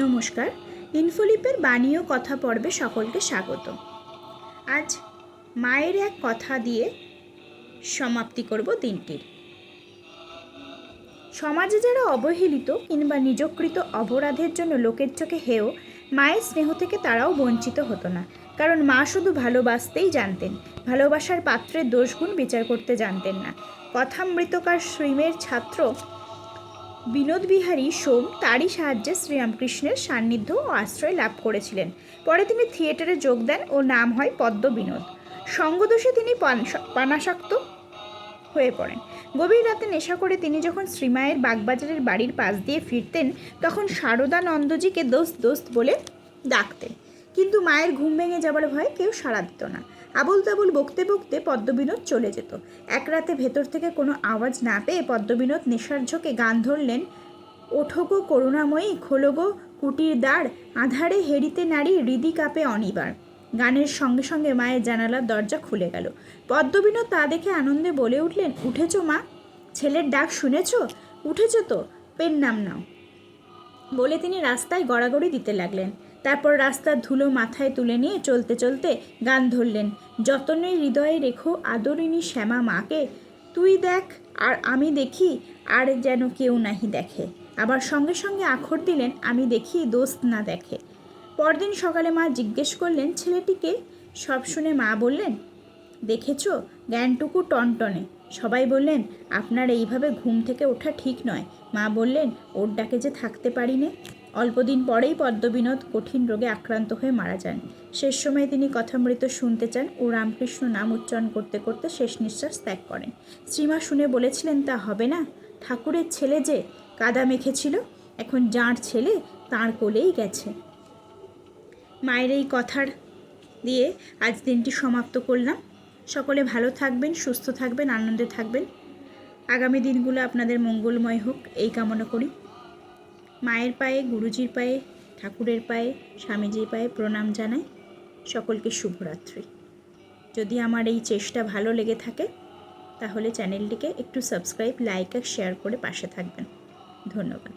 নমস্কার, ইনফোলিপের বাণী ও কথা পর্বে সকলকে স্বাগত। আজ মায়ের এক কথা দিয়ে সমাপ্তি করব দিনটির। সমাজে যারা অবহেলিত কিংবা নিজকৃত অপরাধের জন্য লোকের চোখে হেয়, মায়ের স্নেহ থেকে তারাও বঞ্চিত হতো না। কারণ মা শুধু ভালোবাসতেই জানতেন, ভালোবাসার পাত্রের দোষগুণ বিচার করতে জানতেন না। কথামৃতকার শ্রীমের ছাত্র বিনোদ বিহারী সোম তারই সাহায্যে শ্রীরামকৃষ্ণের সান্নিধ্য ও আশ্রয় লাভ করেছিলেন। পরে তিনি থিয়েটারে যোগ দেন ও নাম হয় পদ্ম বিনোদ। সঙ্গদোষে তিনি পানাসক্ত হয়ে পড়েন। গভীর রাতে নেশা করে তিনি যখন শ্রীমায়ের বাগবাজারের বাড়ির পাশ দিয়ে ফিরতেন, তখন শারদানন্দজিকে দোস্ত দোস্ত বলে ডাকতেন। কিন্তু মায়ের ঘুম ভেঙে যাবার ভয়ে কেউ সাড়া দিত না। আবুল তাবুল বকতে বকতে পদ্মবিনোদ চলে যেত। এক রাতে ভেতর থেকে কোনো আওয়াজ না পেয়ে পদ্মবিনোদ নেশার ঝোঁকে গান ধরলেন, ওঠো গো করুণাময়ী, খোলো গো কুটির দ্বার, আধারে হেরিতে নারী হৃদি কাঁপে অনিবার। গানের সঙ্গে সঙ্গে মায়ের জানালার দরজা খুলে গেল। পদ্মবিনোদ তা দেখে আনন্দে বলে উঠলেন, উঠেছ মা? ছেলের ডাক শুনেছ? উঠেছ তো, পেন নাম নাও। বলে তিনি রাস্তায় গড়াগড়ি দিতে লাগলেন। তারপর রাস্তার ধুলো মাথায় তুলে নিয়ে চলতে চলতে গান ধরলেন, যতনে হৃদয়ে রেখো আদরিণী শ্যামা মাকে, তুই দেখ আর আমি দেখি আর যেন কেউ নাহি দেখে। আবার সঙ্গে সঙ্গে আখর দিলেন, আমি দেখি দোস্ত না দেখে। পরদিন সকালে মা জিজ্ঞেস করলেন, ছেলেটিকে? সব শুনে মা বললেন, দেখেছ, জ্ঞানটুকু টনটনে। সবাই বললেন, আপনার এইভাবে ঘুম থেকে ওঠা ঠিক নয়। মা বললেন, ওর ডাকে যে থাকতে পারি নে। অল্পদিন পরেই পদ্মবিনোদ কঠিন রোগে আক্রান্ত হয়ে মারা যান। শেষ সময়ে তিনি কথামৃত শুনতে চান ও রামকৃষ্ণ নাম উচ্চারণ করতে করতে শেষ নিঃশ্বাস ত্যাগ করেন। শ্রীমা শুনে বলেছিলেন, তা হবে না, ঠাকুরের ছেলে যে কাদা মেখেছিল, এখন যাঁর ছেলে তাঁর কোলেই গেছে। মায়ের এই কথার দিয়ে আজ দিনটি সমাপ্ত করলাম। সকলে ভালো থাকবেন, সুস্থ থাকবেন, আনন্দে থাকবেন। আগামী দিনগুলো আপনাদের মঙ্গলময় হোক এই কামনা করি। মায়ের পায়ে, গুরুজির পায়ে, ঠাকুরের পায়ে, স্বামীজির পায়ে প্রণাম জানাই। সকলকে শুভরাত্রি। যদি আমার এই চেষ্টা ভালো লেগে থাকে তাহলে চ্যানেলটিকে একটু সাবস্ক্রাইব, লাইক আর শেয়ার করে পাশে থাকবেন। ধন্যবাদ।